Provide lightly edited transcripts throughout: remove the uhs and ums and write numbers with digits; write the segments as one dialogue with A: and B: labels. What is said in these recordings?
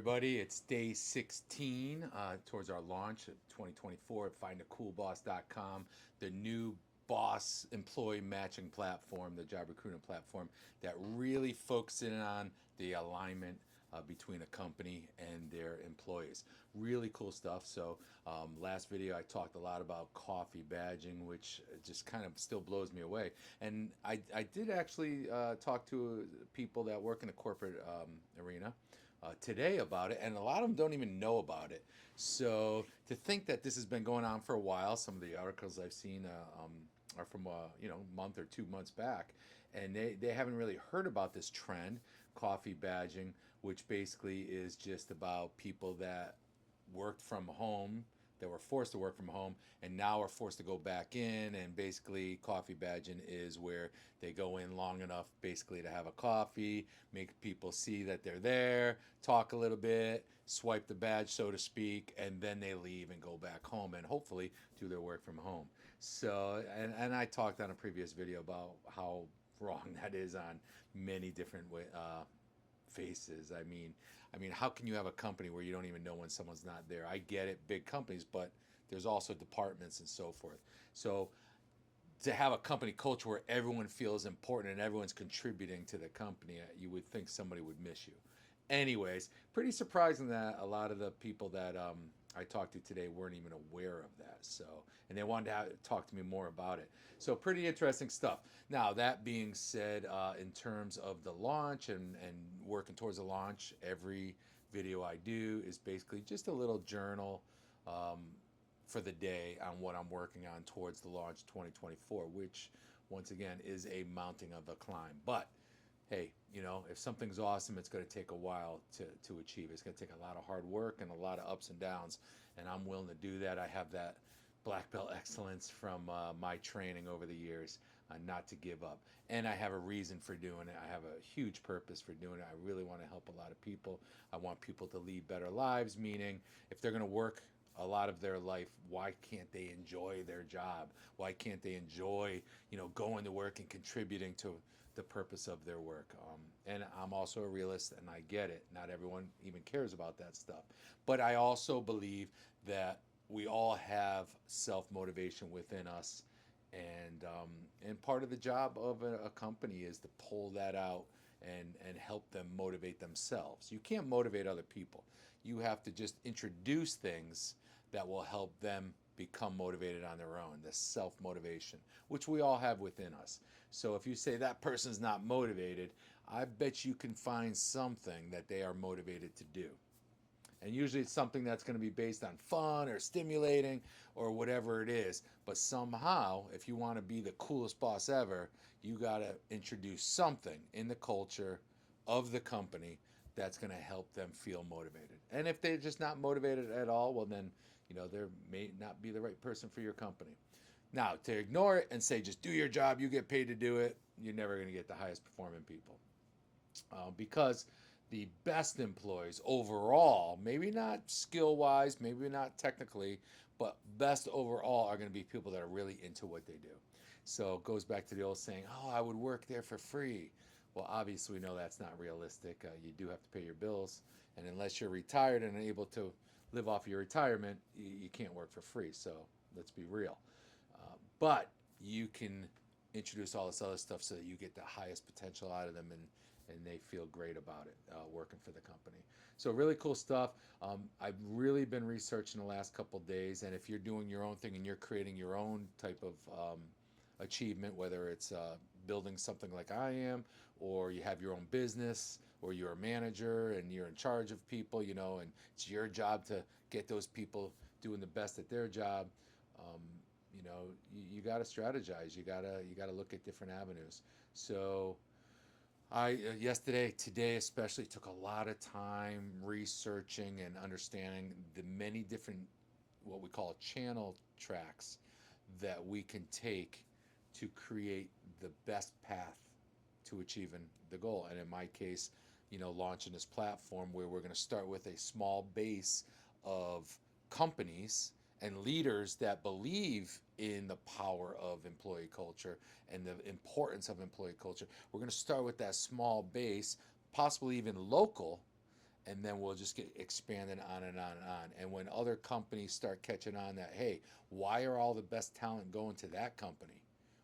A: everybody. It's day 16 towards our launch of 2024 at findacoolboss.com, the new boss employee matching platform, the job recruitment platform that really focuses in on the alignment between a company and their employees. Really cool stuff. So, last video I talked a lot about coffee badging, which just kind of still blows me away. And I did actually talk to people that work in the corporate arena today about it, and a lot of them don't even know about it. So to think that this has been going on for a while, some of the articles I've seen are from month or 2 months back, and they haven't really heard about this trend, coffee badging, which basically is just about people that worked from home that were forced to work from home and now are forced to go back in, and basically coffee badging is where they go in long enough basically to have a coffee, make people see that they're there, talk a little bit, swipe the badge so to speak, and then they leave and go back home and hopefully do their work from home. So and I talked on a previous video about how wrong that is on many different faces. I mean, how can you have a company where you don't even know when someone's not there? I get it, big companies, but there's also departments and so forth. So to have a company culture where everyone feels important and everyone's contributing to the company, you would think somebody would miss you. Anyways, pretty surprising that a lot of the people that I talked to today weren't even aware of that. So, and they wanted to talk to me more about it. So, pretty interesting stuff. Now, that being said, in terms of the launch and working towards the launch, every video I do is basically just a little journal um, for the day on what I'm working on towards the launch 2024, which once again is a mounting of a climb. But hey, if something's awesome, it's going to take a while to achieve. It's going to take a lot of hard work and a lot of ups and downs, and I'm willing to do that. I have that black belt excellence from my training over the years, not to give up. And I have a reason for doing it. I have a huge purpose for doing it. I really want to help a lot of people. I want people to lead better lives, meaning if they're going to work a lot of their life, why can't they enjoy their job? Why can't they enjoy, going to work and contributing to the purpose of their work? And I'm also a realist, and I get it. Not everyone even cares about that stuff. But I also believe that we all have self motivation within us, and part of the job of a company is to pull that out and help them motivate themselves. You can't motivate other people. You have to just introduce things that will help them become motivated on their own, the self motivation, which we all have within us. So if you say that person's not motivated, I bet you can find something that they are motivated to do. And usually it's something that's going to be based on fun or stimulating or whatever it is. But somehow, if you want to be the coolest boss ever, you got to introduce something in the culture of the company that's going to help them feel motivated. And if they're just not motivated at all, well, then, they may not be the right person for your company. Now, to ignore it and say, just do your job, you get paid to do it, you're never going to get the highest performing people. Because the best employees overall, maybe not skill wise, maybe not technically, but best overall are going to be people that are really into what they do. So it goes back to the old saying, oh, I would work there for free. Well, obviously, we know that's not realistic. You do have to pay your bills. And unless you're retired and able to live off your retirement, you can't work for free. So let's be real. But you can introduce all this other stuff so that you get the highest potential out of them, and they feel great about it working for the company. So really cool stuff. I've really been researching the last couple of days, and if you're doing your own thing and you're creating your own type of achievement, whether it's building something like I am, or you have your own business, or you're a manager and you're in charge of people, and it's your job to get those people doing the best at their job. Um, you got to strategize. You got to look at different avenues. So I yesterday, today especially, took a lot of time researching and understanding the many different what we call channel tracks that we can take to create the best path to achieving the goal. And in my case, launching this platform where we're going to start with a small base of companies and leaders that believe in the power of employee culture and the importance of employee culture. We're going to start with that small base, possibly even local, and then we'll just get expanded on and on and on. And when other companies start catching on that, hey, why are all the best talent going to that company?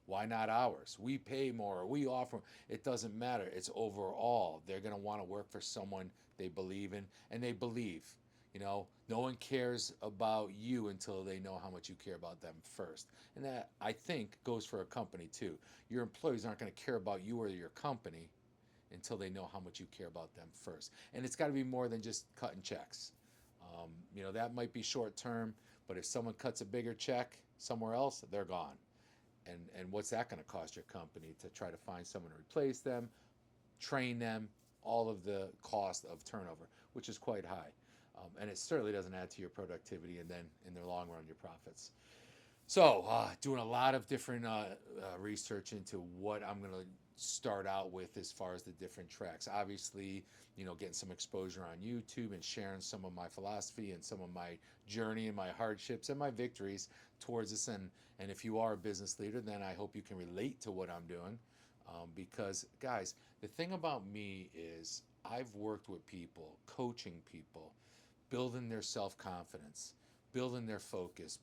A: Why not ours? We pay more, we offer. It doesn't matter. It's overall. They're going to want to work for someone they believe in, and they believe. No one cares about you until they know how much you care about them first. And that, I think, goes for a company too. Your employees aren't going to care about you or your company until they know how much you care about them first. And it's got to be more than just cutting checks. That might be short term, but if someone cuts a bigger check somewhere else, they're gone. And what's that going to cost your company to try to find someone to replace them, train them, all of the cost of turnover, which is quite high. And it certainly doesn't add to your productivity and then in the long run your profits. So doing a lot of different research into what I'm going to start out with as far as the different tracks. Obviously, getting some exposure on YouTube and sharing some of my philosophy and some of my journey and my hardships and my victories towards this. And if you are a business leader, then I hope you can relate to what I'm doing. Because, guys, the thing about me is I've worked with people, coaching people, building their self-confidence, building their focus,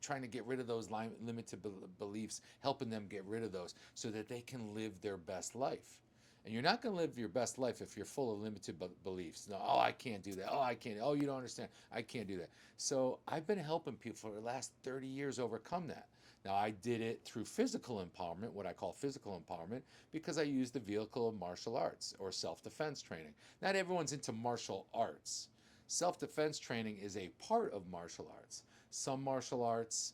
A: trying to get rid of those limited beliefs, helping them get rid of those so that they can live their best life. And you're not going to live your best life if you're full of limited beliefs. No, I can't do that. I can't. Oh, you don't understand. I can't do that. So I've been helping people for the last 30 years overcome that. Now, I did it through physical empowerment, what I call physical empowerment, because I used the vehicle of martial arts or self-defense training. Not everyone's into martial arts. Self-defense training is a part of martial arts. Some martial arts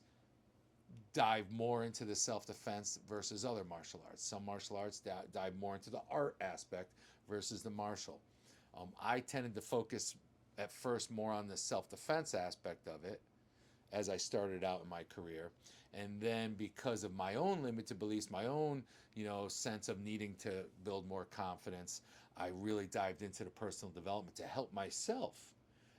A: dive more into the self-defense versus other martial arts. Some martial arts dive more into the art aspect versus the martial. I tended to focus at first more on the self-defense aspect of it as I started out in my career. And then because of my own limited beliefs, my own, sense of needing to build more confidence, I really dived into the personal development to help myself.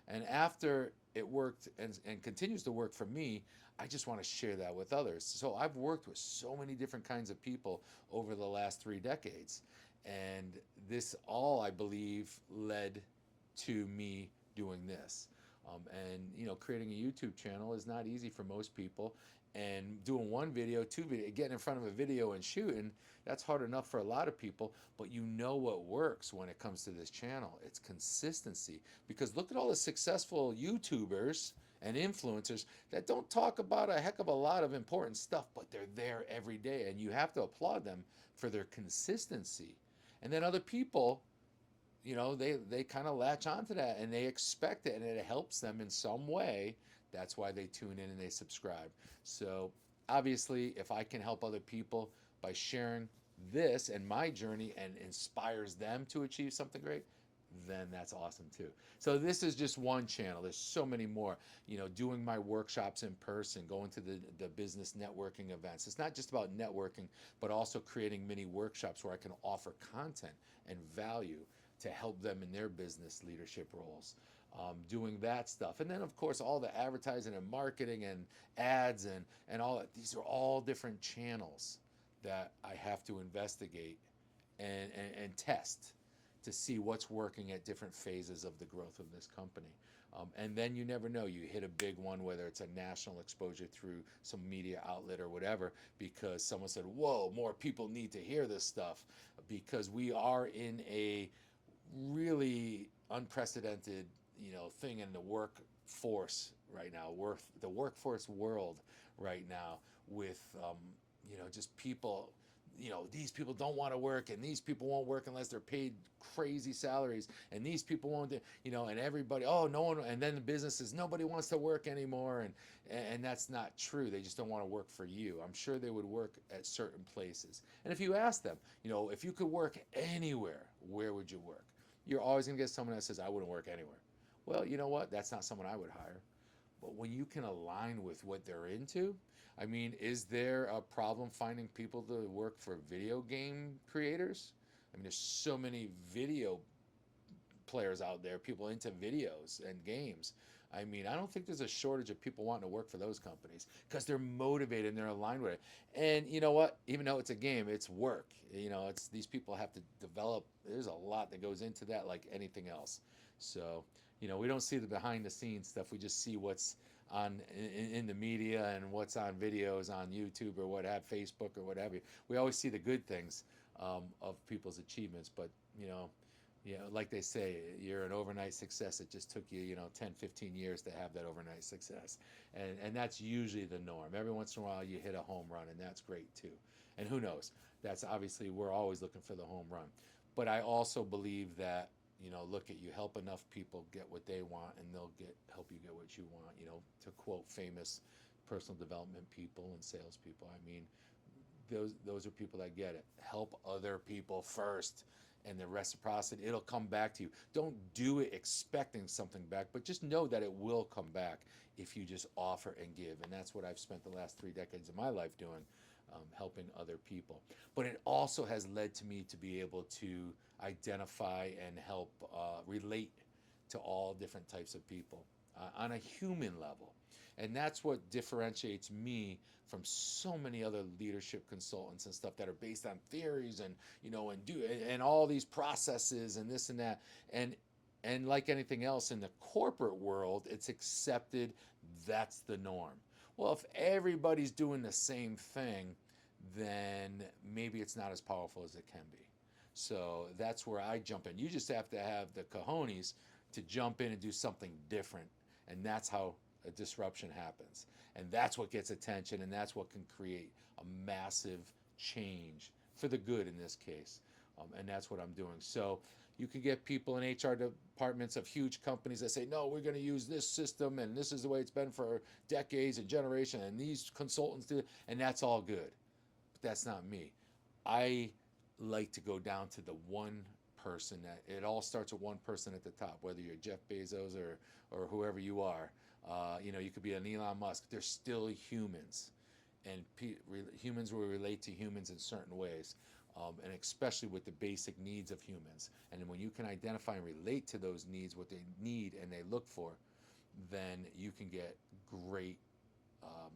A: And after it worked and continues to work for me, I just want to share that with others. So I've worked with so many different kinds of people over the last 3 decades. And this all, I believe, led to me doing this. Creating a YouTube channel is not easy for most people. And doing one video, 2 video, getting in front of a video and shooting, that's hard enough for a lot of people. But what works when it comes to this channel. It's consistency. Because look at all the successful YouTubers and influencers that don't talk about a heck of a lot of important stuff, but they're there every day. And you have to applaud them for their consistency. And then other people, they kind of latch onto that and they expect it and it helps them in some way. That's why they tune in and they subscribe. So obviously, if I can help other people by sharing this and my journey and inspires them to achieve something great, then that's awesome too. So this is just one channel. There's so many more, doing my workshops in person, going to the business networking events. It's not just about networking, but also creating mini workshops where I can offer content and value to help them in their business leadership roles. Doing that stuff. And then, of course, all the advertising and marketing and ads and all that. These are all different channels that I have to investigate and test to see what's working at different phases of the growth of this company. And then you never know. You hit a big one, whether it's a national exposure through some media outlet or whatever, because someone said, whoa, more people need to hear this stuff, because we are in a really unprecedented thing in the workforce right now, the workforce world right now, with just people. These people don't want to work, and these people won't work unless they're paid crazy salaries, and these people won't, and everybody, oh, no one, and then the businesses, nobody wants to work anymore, and that's not true. They just don't want to work for you. I'm sure they would work at certain places. And if you ask them, if you could work anywhere, where would you work? You're always going to get someone that says, I wouldn't work anywhere. Well, you know what? That's not someone I would hire. But when you can align with what they're into, I mean, is there a problem finding people to work for video game creators? I mean, there's so many video players out there, people into videos and games. I mean, I don't think there's a shortage of people wanting to work for those companies because they're motivated and they're aligned with it. And you know what? Even though it's a game, it's work. It's these people have to develop. There's a lot that goes into that, like anything else. So, we don't see the behind the scenes stuff. We just see what's in the media and what's on videos on YouTube or what have Facebook or whatever. We always see the good things of people's achievements, but you know, like they say, you're an overnight success. It just took you, 10, 15 years to have that overnight success. And that's usually the norm. Every once in a while you hit a home run, and that's great too. And who knows? That's obviously, we're always looking for the home run. But I also believe that, look at, you help enough people get what they want, and they'll help you get what you want. To quote famous personal development people and salespeople, I mean, those are people that get it. Help other people first, and the reciprocity, it'll come back to you. Don't do it expecting something back, but just know that it will come back if you just offer and give. And that's what I've spent the last 3 decades of my life doing, helping other people. But it also has led to me to be able to identify and help relate to all different types of people on a human level. And that's what differentiates me from so many other leadership consultants and stuff that are based on theories and and all these processes and this and that. And like anything else in the corporate world, it's accepted, that's the norm. Well, if everybody's doing the same thing, then maybe it's not as powerful as it can be. So that's where I jump in. You just have to have the cojones to jump in and do something different. And that's how a disruption happens. And that's what gets attention, and that's what can create a massive change for the good in this case. And that's what I'm doing. So you can get people in HR departments of huge companies that say, no, we're going to use this system, and this is the way it's been for decades and generations, and these consultants do it, and that's all good. But that's not me. I like to go down to the one person. That it all starts with one person at the top, whether you're Jeff Bezos or whoever you are. You could be an Elon Musk. They're still humans, and humans will relate to humans in certain ways, and especially with the basic needs of humans. And when you can identify and relate to those needs, what they need and they look for, then you can get great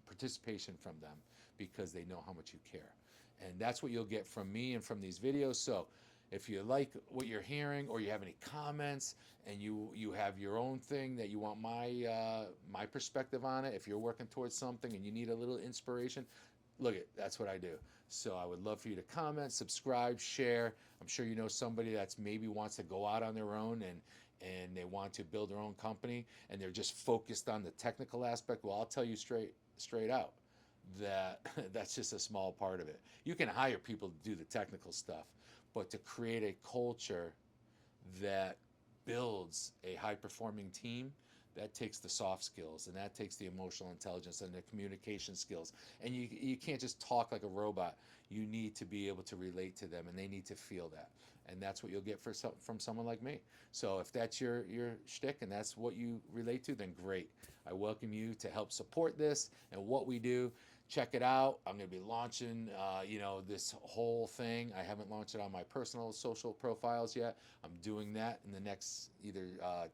A: participation from them because they know how much you care. And that's what you'll get from me and from these videos. So if you like what you're hearing, or you have any comments, and you have your own thing that you want my perspective on it, if you're working towards something and you need a little inspiration, that's what I do. So I would love for you to comment, subscribe, share. I'm sure you know somebody that's maybe wants to go out on their own and they want to build their own company, and they're just focused on the technical aspect. Well, I'll tell you straight out that that's just a small part of it. You can hire people to do the technical stuff, but to create a culture that builds a high-performing team, that takes the soft skills, and that takes the emotional intelligence and the communication skills. And you can't just talk like a robot. You need to be able to relate to them, and they need to feel that. And that's what you'll get from someone like me. So if that's your shtick and that's what you relate to, then great. I welcome you to help support this and what we do. Check it out. I'm going to be launching, this whole thing. I haven't launched it on my personal social profiles yet. I'm doing that in the next, either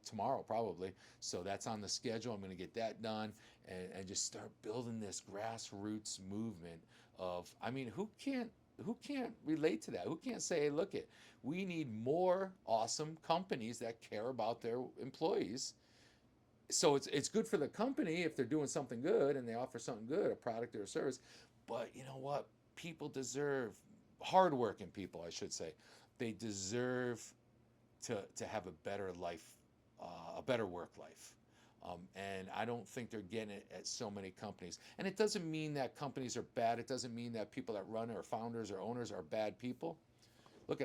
A: tomorrow probably. So that's on the schedule. I'm going to get that done and just start building this grassroots movement of, who can't relate to that? Who can't say, hey, look it, we need more awesome companies that care about their employees. So it's good for the company if they're doing something good and they offer something good, a product or a service. But you know what? People deserve, hardworking people, I should say, they deserve to have a better life, a better work life. And I don't think they're getting it at so many companies. And it doesn't mean that companies are bad. It doesn't mean that people that run or founders or owners are bad people.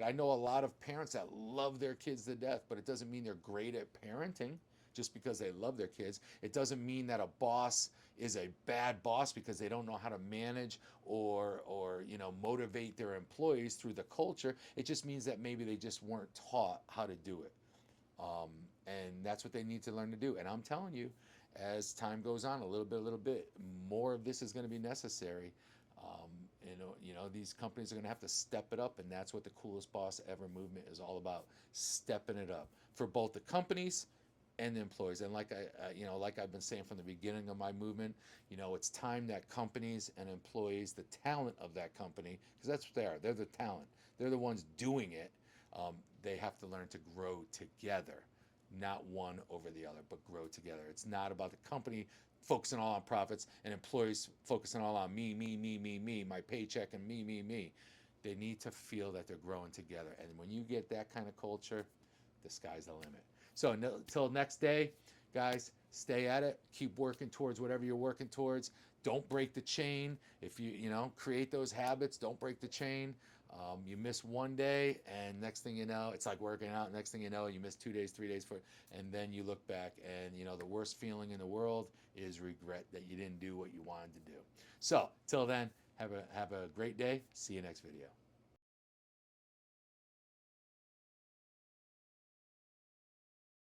A: I know a lot of parents that love their kids to death, but it doesn't mean they're great at parenting just because they love their kids. It doesn't mean that a boss is a bad boss because they don't know how to manage or motivate their employees through the culture. It just means that maybe they just weren't taught how to do it. And that's what they need to learn to do. And I'm telling you, as time goes on, a little bit, more of this is going to be necessary. These companies are going to have to step it up, and that's what the Coolest Boss Ever movement is all about, stepping it up for both the companies and the employees. And like I've been saying from the beginning of my movement, it's time that companies and employees, the talent of that company, because that's what they are. They're the talent. They're the ones doing it. They have to learn to grow together, not one over the other, but grow together. It's not about the company focusing all on profits and employees focusing all on me, my paycheck, and me. They need to feel that they're growing together. And when you get that kind of culture, the sky's the limit. So until next day, guys, stay at it. Keep working towards whatever you're working towards. Don't break the chain. If you create those habits, don't break the chain. You miss one day, and next thing you know, it's like working out. Next thing you know, you miss 2 days, 3 days and then you look back, and the worst feeling in the world is regret that you didn't do what you wanted to do. So till then, have a great day. See you next video.